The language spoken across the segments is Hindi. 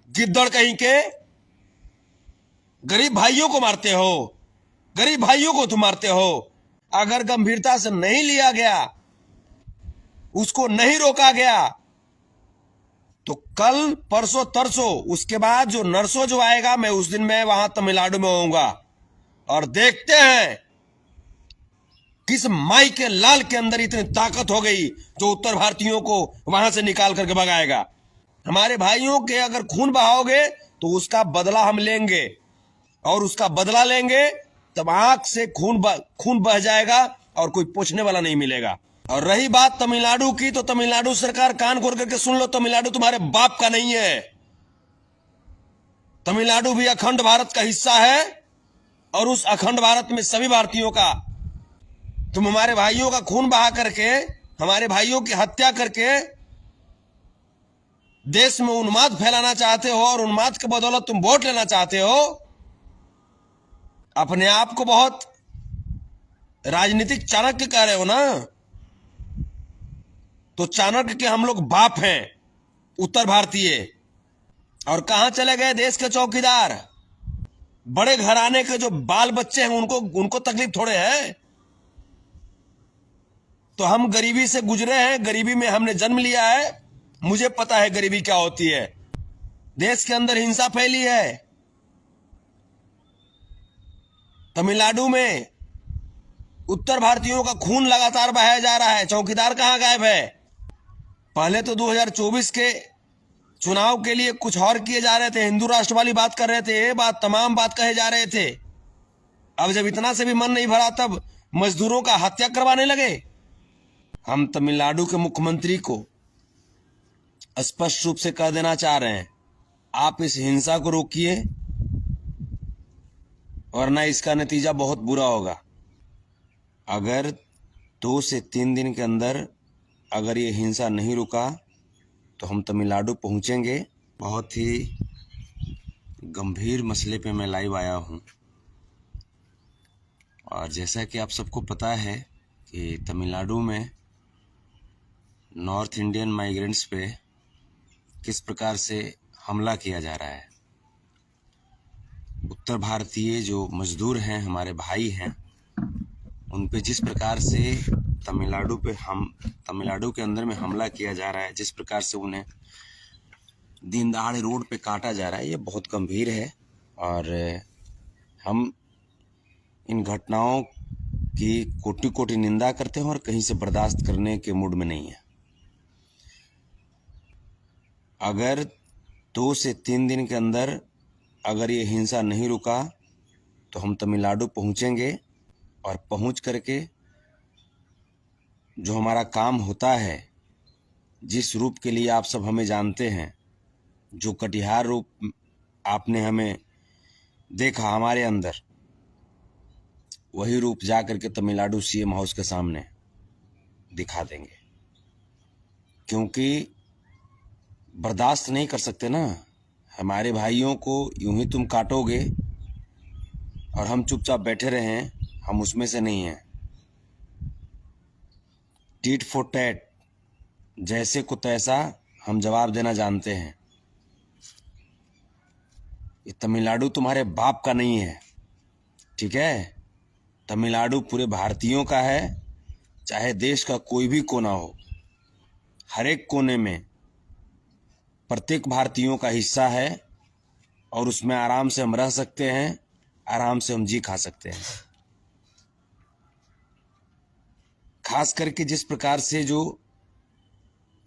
गिद्दड़ कहीं के, गरीब भाइयों को मारते हो, गरीब भाइयों को तुम मारते हो। अगर गंभीरता से नहीं लिया गया, उसको नहीं रोका गया, तो कल परसों तरसों उसके बाद जो नरसों जो आएगा, मैं उस दिन मैं वहां तमिलनाडु में होऊंगा और देखते हैं किस माई के लाल के अंदर इतनी ताकत हो गई जो उत्तर भारतीयों को वहां से निकाल करके भगाएगा। हमारे भाइयों के अगर खून बहाओगे तो उसका बदला हम लेंगे, और उसका बदला लेंगे तब आंख से खून बह जाएगा और कोई पूछने वाला नहीं मिलेगा। और रही बात तमिलनाडु की, तो तमिलनाडु सरकार कान खोल करके सुन लो, तमिलनाडु तुम्हारे बाप का नहीं है। तमिलनाडु भी अखंड भारत का हिस्सा है, और उस अखंड भारत में सभी भारतीयों का। तुम हमारे भाइयों का खून बहा करके, हमारे भाइयों की हत्या करके देश में उन्माद फैलाना चाहते हो, और उन्माद के बदौलत तुम वोट लेना चाहते हो। अपने आप को बहुत राजनीतिक चाणक्य कह रहे हो ना, तो चाणक्य के हम लोग बाप हैं, उत्तर भारतीय। और कहां चले गए देश के चौकीदार? बड़े घराने के जो बाल बच्चे हैं उनको तकलीफ थोड़े है। तो हम गरीबी से गुजरे हैं, गरीबी में हमने जन्म लिया है, मुझे पता है गरीबी क्या होती है। देश के अंदर हिंसा फैली है। तमिलनाडु में उत्तर भारतीयों का खून लगातार बहाया जा रहा है, चौकीदार कहां गायब है? पहले तो 2024 के चुनाव के लिए कुछ और किए जा रहे थे, हिंदू राष्ट्र वाली बात कर रहे थे, ये बात तमाम बात कहे जा रहे थे। अब जब इतना से भी मन नहीं भरा, तब मजदूरों का हत्या करवाने लगे। हम तमिलनाडु के मुख्यमंत्री को स्पष्ट रूप से कह देना चाह रहे हैं, आप इस हिंसा को रोकिए, वरना इसका नतीजा बहुत बुरा होगा। अगर 2 से 3 दिन के अंदर अगर ये हिंसा नहीं रुका तो हम तमिलनाडु पहुंचेंगे। बहुत ही गंभीर मसले पे मैं लाइव आया हूं, और जैसा कि आप सबको पता है कि तमिलनाडु में नॉर्थ इंडियन माइग्रेंट्स पे किस प्रकार से हमला किया जा रहा है। उत्तर भारतीय जो मजदूर हैं, हमारे भाई हैं, उन पे जिस प्रकार से तमिलनाडु के अंदर में हमला किया जा रहा है, जिस प्रकार से उन्हें दिन दहाड़े रोड पे काटा जा रहा है, ये बहुत गंभीर है। और हम इन घटनाओं की कोटि कोटि निंदा करते हैं और कहीं से बर्दाश्त करने के मूड में नहीं है। अगर 2 से 3 दिन के अंदर अगर ये हिंसा नहीं रुका तो हम तमिलनाडु पहुंचेंगे, और पहुंच करके जो हमारा काम होता है, जिस रूप के लिए आप सब हमें जानते हैं, जो कटिहार रूप आपने हमें देखा हमारे अंदर, वही रूप जा करके तमिलनाडु सीएम हाउस के सामने दिखा देंगे। क्योंकि बर्दाश्त नहीं कर सकते ना, हमारे भाइयों को यूं ही तुम काटोगे और हम चुपचाप बैठे रहें, हम उसमें से नहीं हैं। टीट फॉर टैट, जैसे को तैसा हम जवाब देना जानते हैं। ये तमिलनाडु तुम्हारे बाप का नहीं है, ठीक है? तमिलनाडु पूरे भारतीयों का है, चाहे देश का कोई भी कोना हो, हर एक कोने में प्रत्येक भारतीयों का हिस्सा है, और उसमें आराम से हम रह सकते हैं, आराम से हम जी खा सकते हैं। खास करके जिस प्रकार से जो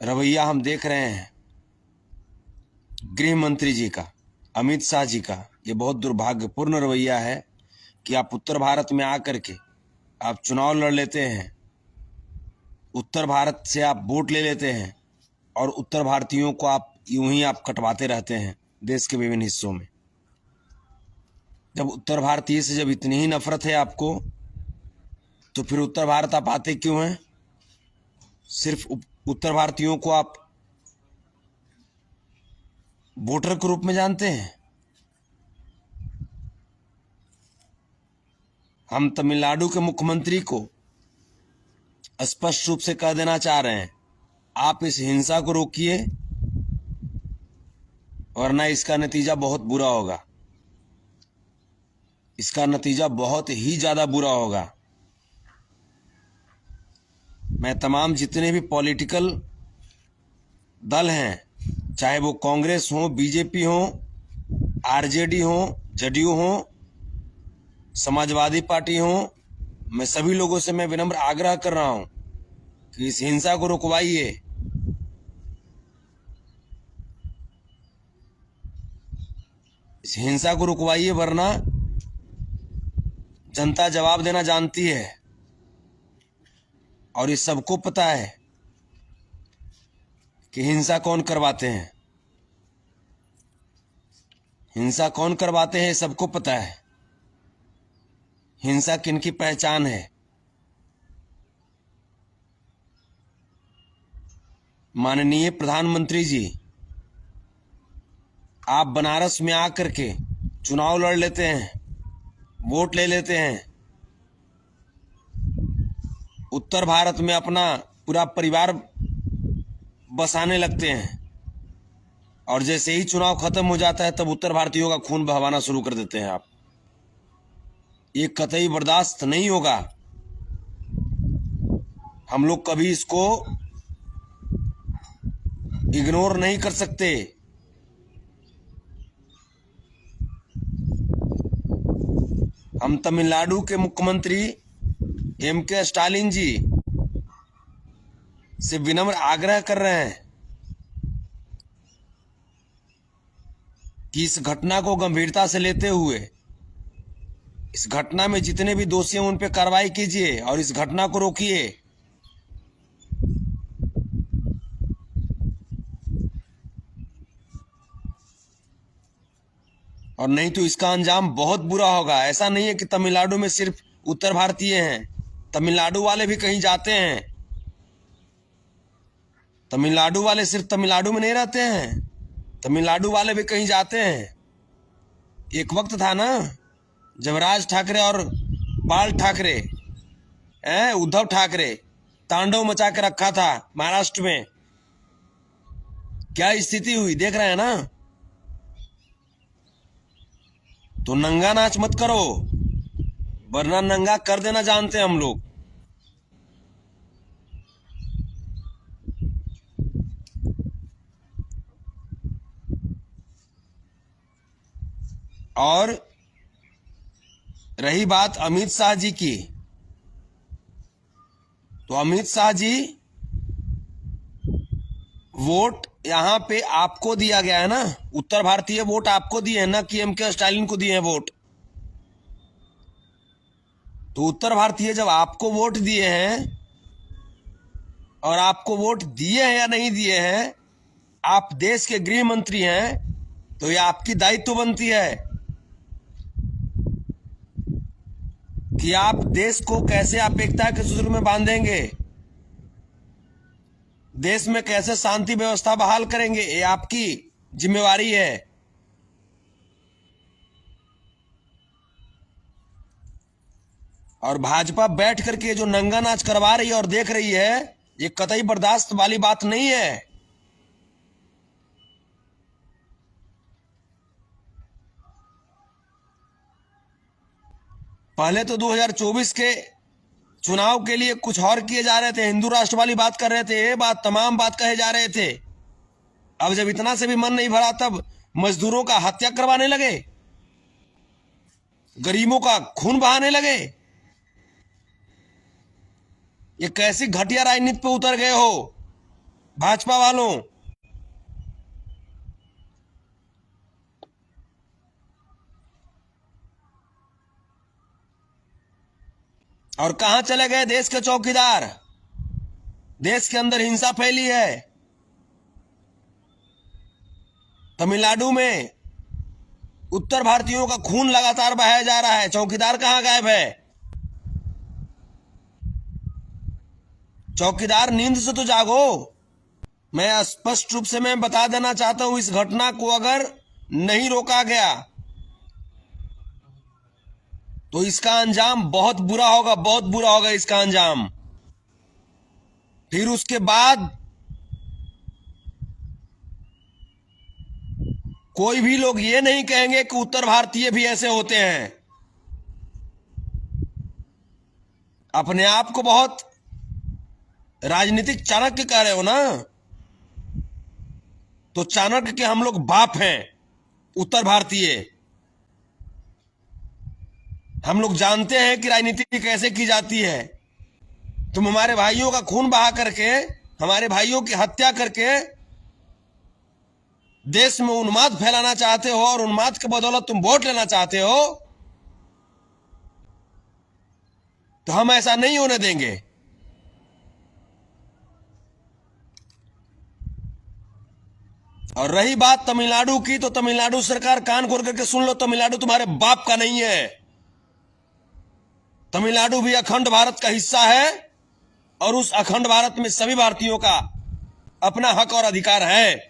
रवैया हम देख रहे हैं गृह मंत्री जी का, अमित शाह जी का, ये बहुत दुर्भाग्यपूर्ण रवैया है कि आप उत्तर भारत में आकर के आप चुनाव लड़ लेते हैं, उत्तर भारत से आप वोट ले लेते हैं, और उत्तर भारतीयों को आप यूं ही आप कटवाते रहते हैं देश के विभिन्न हिस्सों में। जब उत्तर भारतीय से जब इतनी ही नफरत है आपको, तो फिर उत्तर भारत आप आते क्यों हैं? सिर्फ उत्तर भारतीयों को आप वोटर के रूप में जानते हैं। हम तमिलनाडु के मुख्यमंत्री को स्पष्ट रूप से कह देना चाह रहे हैं, आप इस हिंसा को रोकिए, वरना इसका नतीजा बहुत बुरा होगा। इसका नतीजा बहुत ही ज्यादा बुरा होगा। मैं तमाम जितने भी पॉलिटिकल दल हैं, चाहे वो कांग्रेस हो, बीजेपी हो, आरजेडी हो, जदयू हो, समाजवादी पार्टी हो, मैं सभी लोगों से मैं विनम्र आग्रह कर रहा हूं कि इस हिंसा को रुकवाइए। इस हिंसा को रुकवाइए, वरना जनता जवाब देना जानती है। और इस सबको पता है कि हिंसा कौन करवाते हैं। हिंसा कौन करवाते हैं सबको पता है। हिंसा किनकी पहचान है। माननीय प्रधानमंत्री जी, आप बनारस में आकर के चुनाव लड़ लेते हैं, वोट ले लेते हैं, उत्तर भारत में अपना पूरा परिवार बसाने लगते हैं, और जैसे ही चुनाव खत्म हो जाता है तब उत्तर भारतीयों का खून बहाना शुरू कर देते हैं आप। ये कतई बर्दाश्त नहीं होगा। हम लोग कभी इसको इग्नोर नहीं कर सकते। हम तमिलनाडु के मुख्यमंत्री एम.के. स्टालिन जी से विनम्र आग्रह कर रहे हैं कि इस घटना को गंभीरता से लेते हुए इस घटना में जितने भी दोषी हैं उन पर कार्रवाई कीजिए और इस घटना को रोकिए। और नहीं तो इसका अंजाम बहुत बुरा होगा। ऐसा नहीं है कि तमिलनाडु में सिर्फ उत्तर भारतीय हैं, तमिलनाडु वाले भी कहीं जाते हैं। तमिलनाडु वाले सिर्फ तमिलनाडु में नहीं रहते हैं, तमिलनाडु वाले भी कहीं जाते हैं। एक वक्त था ना जब राज ठाकरे और बाल ठाकरे, उद्धव ठाकरे तांडव मचा के रखा था महाराष्ट्र में। क्या स्थिति हुई देख रहे हैं ना। तो नंगा नाच मत करो, वरना नंगा कर देना जानते हैं हम लोग। और रही बात अमित शाह जी की, तो अमित शाह जी वोट यहां पे आपको दिया गया है ना, उत्तर भारतीय वोट आपको दिए हैं ना कि एम.के. स्टालिन को दिए हैं वोट। तो उत्तर भारतीय जब आपको वोट दिए हैं और आपको वोट दिए हैं या नहीं दिए हैं, आप देश के गृह मंत्री हैं, तो ये आपकी दायित्व बनती है कि आप देश को कैसे आप एकता के सूत्र में बांधेंगे, देश में कैसे शांति व्यवस्था बहाल करेंगे। ये आपकी जिम्मेवारी है। और भाजपा बैठ करके जो नंगा नाच करवा रही है और देख रही है, ये कतई बर्दाश्त वाली बात नहीं है। पहले तो 2024 के चुनाव के लिए कुछ और किए जा रहे थे, हिंदू राष्ट्र वाली बात कर रहे थे, ये बात तमाम बात कहे जा रहे थे। अब जब इतना से भी मन नहीं भरा तब मजदूरों का हत्या करवाने लगे, गरीबों का खून बहाने लगे। ये कैसी घटिया राजनीति पे उतर गए हो भाजपा वालों। और कहां चले गए देश के चौकीदार। देश के अंदर हिंसा फैली है। तमिलनाडु में उत्तर भारतीयों का खून लगातार बहाया जा रहा है, चौकीदार कहां गायब है। चौकीदार नींद से तो जागो। मैं स्पष्ट रूप से मैं बता देना चाहता हूं, इस घटना को अगर नहीं रोका गया तो इसका अंजाम बहुत बुरा होगा, बहुत बुरा होगा इसका अंजाम। फिर उसके बाद कोई भी लोग ये नहीं कहेंगे कि उत्तर भारतीय भी ऐसे होते हैं। अपने आप को बहुत राजनीतिक चाणक्य कह रहे हो ना, तो चाणक्य के हम लोग बाप हैं उत्तर भारतीय। हम लोग जानते हैं कि राजनीति कैसे की जाती है। तुम हमारे भाइयों का खून बहा करके, हमारे भाइयों की हत्या करके देश में उन्माद फैलाना चाहते हो और उन्माद के बदौलत तुम वोट लेना चाहते हो, तो हम ऐसा नहीं होने देंगे। और रही बात तमिलनाडु की, तो तमिलनाडु सरकार कान खोल करके सुन लो, तमिलनाडु तुम्हारे बाप का नहीं है। तमिलनाडु भी अखंड भारत का हिस्सा है और उस अखंड भारत में सभी भारतीयों का अपना हक और अधिकार है।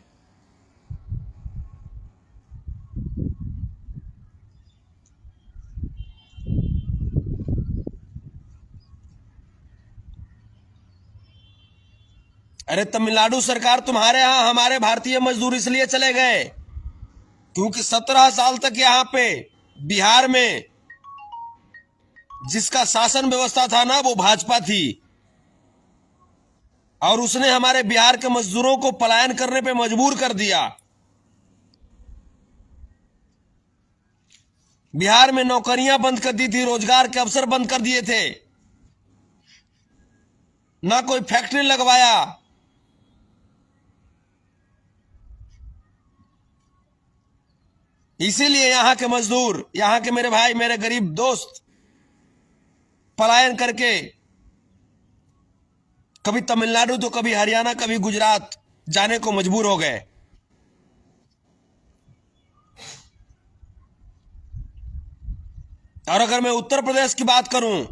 अरे तमिलनाडु सरकार, तुम्हारे यहां हमारे भारतीय मजदूर इसलिए चले गए क्योंकि 17 साल तक यहां पे बिहार में जिसका शासन व्यवस्था था ना, वो भाजपा थी और उसने हमारे बिहार के मजदूरों को पलायन करने पे मजबूर कर दिया। बिहार में नौकरियां बंद कर दी थी, रोजगार के अवसर बंद कर दिए थे, ना कोई फैक्ट्री लगवाया। इसीलिए यहां के मजदूर, यहां के मेरे भाई, मेरे गरीब दोस्त पलायन करके कभी तमिलनाडु तो कभी हरियाणा, कभी गुजरात जाने को मजबूर हो गए। और अगर मैं उत्तर प्रदेश की बात करूं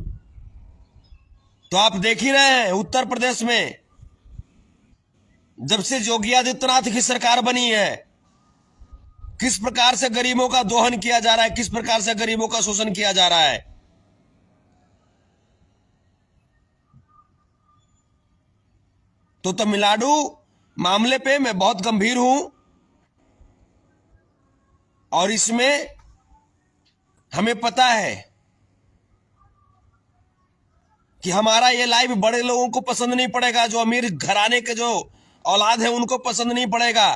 तो आप देख ही रहे हैं, उत्तर प्रदेश में जब से योगी आदित्यनाथ की सरकार बनी है, किस प्रकार से गरीबों का दोहन किया जा रहा है, किस प्रकार से गरीबों का शोषण किया जा रहा है। तो तमिलनाडु मामले पे मैं बहुत गंभीर हूं और इसमें हमें पता है कि हमारा ये लाइव बड़े लोगों को पसंद नहीं पड़ेगा, जो अमीर घराने के जो औलाद है उनको पसंद नहीं पड़ेगा,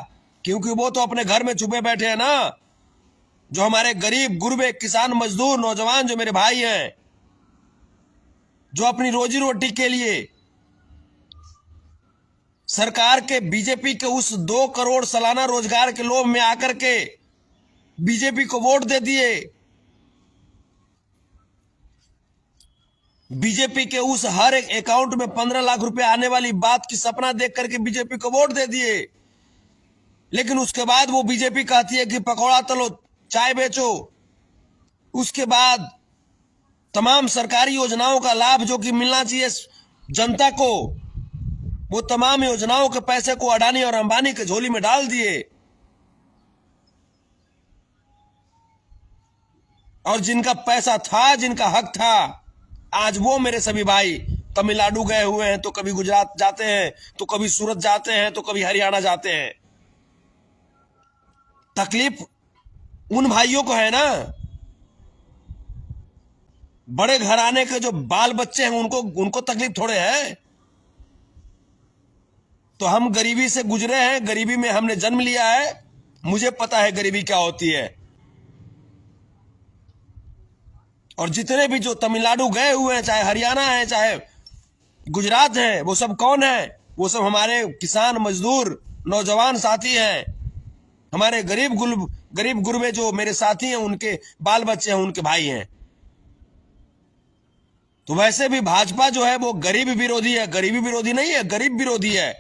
क्योंकि वो तो अपने घर में छुपे बैठे हैं ना। जो हमारे गरीब गुरबे किसान मजदूर नौजवान जो मेरे भाई हैं, जो अपनी रोजी रोटी के लिए सरकार के, बीजेपी के उस 2 करोड़ सालाना रोजगार के लोभ में आकर के बीजेपी को वोट दे दिए, बीजेपी के उस हर एक अकाउंट में 15 लाख रुपए आने वाली बात की सपना देख करके बीजेपी को वोट दे दिए। लेकिन उसके बाद वो बीजेपी कहती है कि पकौड़ा तलो, चाय बेचो। उसके बाद तमाम सरकारी योजनाओं का लाभ जो कि मिलना चाहिए जनता को, वो तमाम योजनाओं के पैसे को अडानी और अंबानी के झोली में डाल दिए। और जिनका पैसा था, जिनका हक था, आज वो मेरे सभी भाई तमिलनाडु गए हुए हैं, तो कभी गुजरात जाते हैं, तो कभी सूरत जाते हैं, तो कभी हरियाणा जाते हैं। तकलीफ उन भाइयों को है ना, बड़े घराने के जो बाल बच्चे हैं उनको तकलीफ थोड़े है। तो हम गरीबी से गुजरे हैं, गरीबी में हमने जन्म लिया है, मुझे पता है गरीबी क्या होती है। और जितने भी जो तमिलनाडु गए हुए हैं, चाहे हरियाणा है चाहे गुजरात है, वो सब कौन है? वो सब हमारे किसान मजदूर नौजवान साथी हैं, हमारे गरीब गुरबे जो मेरे साथी हैं, उनके बाल बच्चे हैं, उनके भाई हैं। तो वैसे भी भाजपा जो है वो गरीब विरोधी है, गरीबी विरोधी नहीं है, गरीब विरोधी है।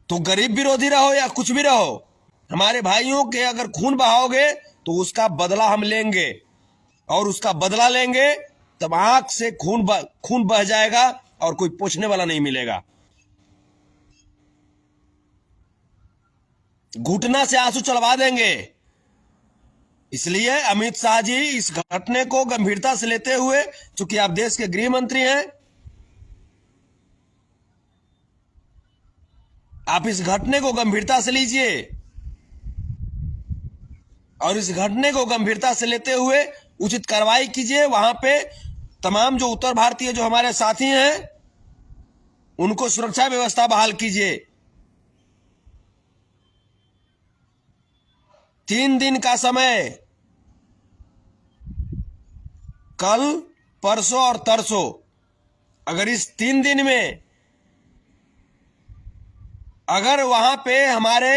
तो गरीब विरोधी रहो या कुछ भी रहो, हमारे भाइयों के अगर खून बहाओगे तो उसका बदला हम लेंगे, और उसका बदला लेंगे तब आंख से खून बह जाएगा और कोई पूछने वाला नहीं मिलेगा। घुटना से आंसू चलवा देंगे। इसलिए अमित शाह जी इस घटने को गंभीरता से लेते हुए, चूंकि आप देश के गृह मंत्री हैं, आप इस घटने को गंभीरता से लीजिए और इस घटने को गंभीरता से लेते हुए उचित कार्रवाई कीजिए। वहां पे तमाम जो उत्तर भारतीय जो हमारे साथी हैं उनको सुरक्षा व्यवस्था बहाल कीजिए। 3 दिन का समय, कल, परसों और तरसों, अगर इस 3 दिन में अगर वहां पे हमारे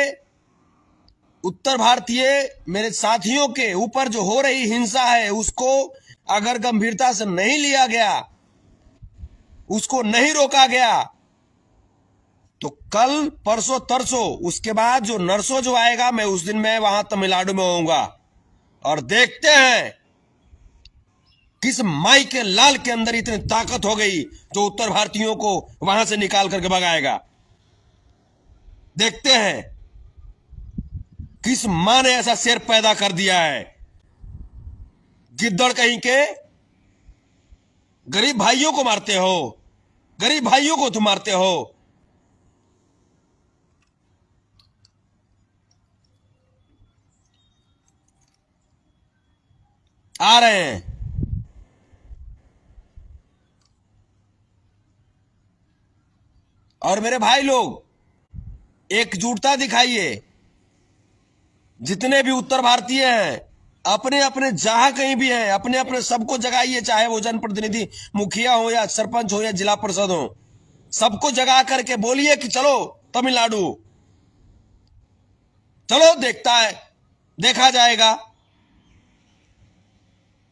उत्तर भारतीय मेरे साथियों के ऊपर जो हो रही हिंसा है उसको अगर गंभीरता से नहीं लिया गया, उसको नहीं रोका गया, तो कल, परसों, तरसों, उसके बाद जो नरसों जो आएगा, मैं उस दिन मैं वहां तमिलनाडु में होऊंगा और देखते हैं किस माई के लाल के अंदर इतनी ताकत हो गई जो उत्तर भारतीयों को वहां से निकाल करके भगाएगा। देखते हैं किस मां ने ऐसा शेर पैदा कर दिया है। गिद्दड़ कहीं के, गरीब भाइयों को मारते हो, गरीब भाइयों को तुम मारते हो। आ रहे हैं और मेरे भाई लोग एकजुटता दिखाइए। जितने भी उत्तर भारतीय हैं, अपने अपने जहां कहीं भी हैं, अपने अपने सबको जगाइए, चाहे वो जनप्रतिनिधि, मुखिया हो या सरपंच हो या जिला परिषद हो, सबको जगा करके बोलिए कि चलो तमिलनाडु, चलो देखा जाएगा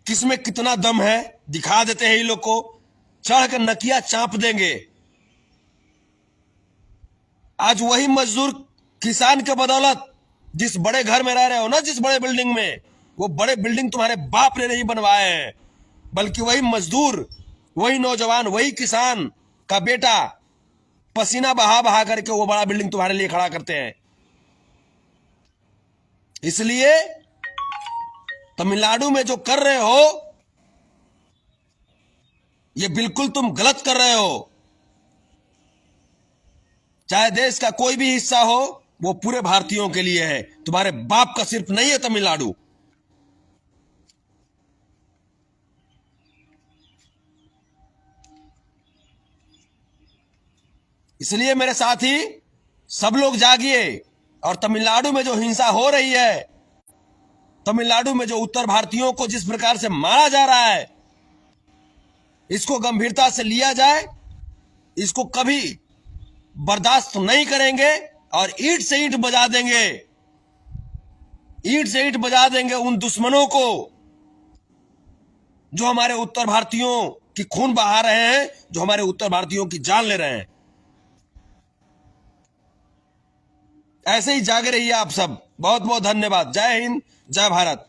किसमें कितना दम है। दिखा देते हैं ये लोग को, चढ़ कर नकिया चाप देंगे। आज वही मजदूर किसान के बदौलत जिस बड़े घर में रह रहे हो ना, जिस बड़े बिल्डिंग में, वो बड़े बिल्डिंग तुम्हारे बाप ने नहीं बनवाए हैं, बल्कि वही मजदूर, वही नौजवान, वही किसान का बेटा पसीना बहा बहा करके वो बड़ा बिल्डिंग तुम्हारे लिए खड़ा करते हैं। इसलिए तमिलनाडु में जो कर रहे हो ये बिल्कुल तुम गलत कर रहे हो। चाहे देश का कोई भी हिस्सा हो, वो पूरे भारतीयों के लिए है, तुम्हारे बाप का सिर्फ नहीं है तमिलनाडु। इसलिए मेरे साथी सब लोग जागिए और तमिलनाडु में जो हिंसा हो रही है, तमिलनाडु में जो उत्तर भारतीयों को जिस प्रकार से मारा जा रहा है, इसको गंभीरता से लिया जाए। इसको कभी बर्दाश्त नहीं करेंगे और ईंट से ईंट बजा देंगे, ईंट से ईंट बजा देंगे उन दुश्मनों को जो हमारे उत्तर भारतीयों की खून बहा रहे हैं, जो हमारे उत्तर भारतीयों की जान ले रहे हैं। ऐसे ही जागे रहिए आप सब। बहुत बहुत धन्यवाद। जय हिंद, जय भारत।